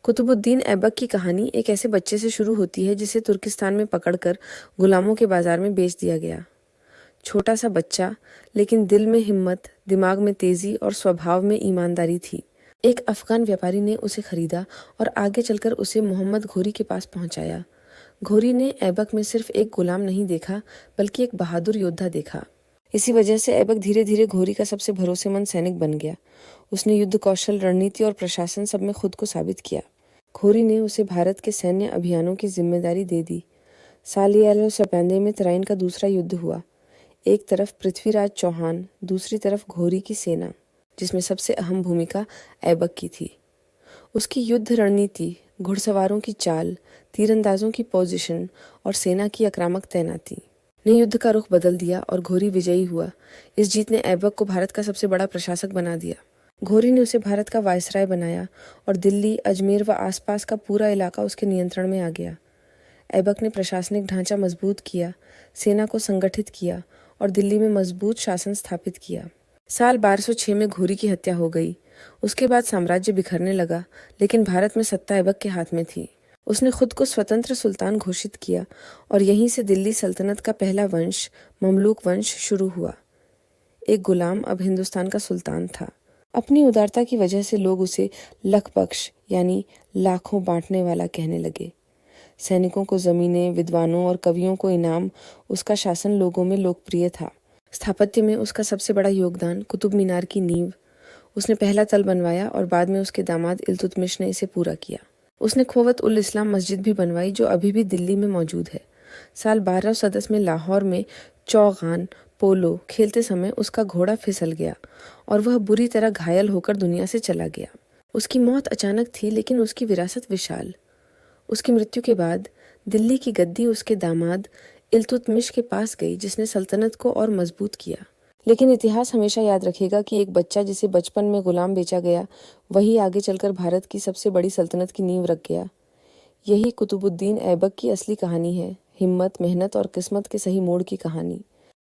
कुतुबुद्दीन ऐबक की कहानी एक ऐसे बच्चे से शुरू होती है जिसे तुर्किस्तान में पकड़कर गुलामों के बाजार में बेच दिया गया। छोटा सा बच्चा, लेकिन दिल में हिम्मत, दिमाग में तेजी और स्वभाव में ईमानदारी थी। एक अफगान व्यापारी ने उसे खरीदा और आगे चलकर उसे मोहम्मद घोरी के पास पहुंचाया। घोरी ने ऐबक में सिर्फ एक गुलाम नहीं देखा, बल्कि एक बहादुर योद्धा देखा। इसी वजह से ऐबक धीरे धीरे घोरी का सबसे भरोसेमंद सैनिक बन गया। उसने युद्ध कौशल, रणनीति और प्रशासन सब में खुद को साबित किया। घोरी ने उसे भारत के सैन्य अभियानों की जिम्मेदारी दे दी। सालियालो सपैंदे में तराइन का दूसरा युद्ध हुआ। एक तरफ पृथ्वीराज चौहान, दूसरी तरफ घोरी की सेना, जिसमें सबसे अहम भूमिका ऐबक की थी। उसकी युद्ध रणनीति, घुड़सवारों की चाल, तीरंदाजों की पोजीशन और सेना की आक्रामक तैनाती ने युद्ध का रुख बदल दिया और घोरी विजयी हुआ। इस जीत ने ऐबक को भारत का सबसे बड़ा प्रशासक बना दिया। घोरी ने उसे भारत का वायसराय बनाया और दिल्ली, अजमेर व आसपास का पूरा इलाका उसके नियंत्रण में आ गया। ऐबक ने प्रशासनिक ढांचा मजबूत किया, सेना को संगठित किया और दिल्ली में मजबूत शासन स्थापित किया। साल 1206 में घोरी की हत्या हो गई। उसके बाद साम्राज्य बिखरने लगा, लेकिन भारत में सत्ता ऐबक के हाथ में थी। उसने खुद को स्वतंत्र सुल्तान घोषित किया और यहीं से दिल्ली सल्तनत का पहला वंश, ममलूक वंश शुरू हुआ। एक गुलाम अब हिंदुस्तान का सुल्तान था। अपनी उदारता की वजह से लोग उसे लखबख्श यानी लाखों बांटने वाला कहने लगे। सैनिकों को जमीनें, विद्वानों और कवियों को इनाम, उसका शासन लोगों में लोकप्रिय था। स्थापत्य में उसका सबसे बड़ा योगदान कुतुब मीनार की नींव। उसने पहला तल बनवाया और बाद में उसके दामाद इल्तुतमिश ने इसे पूरा किया। उसने खोवत उल इस्लाम मस्जिद भी बनवाई, जो अभी भी दिल्ली में मौजूद है। साल 1210 में लाहौर में चौगान पोलो खेलते समय उसका घोड़ा फिसल गया और वह बुरी तरह घायल होकर दुनिया से चला गया। उसकी मौत अचानक थी, लेकिन उसकी विरासत विशाल। उसकी मृत्यु के बाद दिल्ली की गद्दी उसके दामाद इल्तुतमिश के पास गई, जिसने सल्तनत को और मजबूत किया। लेकिन इतिहास हमेशा याद रखेगा कि एक बच्चा जिसे बचपन में गुलाम बेचा गया, वही आगे चलकर भारत की सबसे बड़ी सल्तनत की नींव रख गया। यही कुतुबुद्दीन ऐबक की असली कहानी है, हिम्मत, मेहनत और किस्मत के सही मोड़ की कहानी।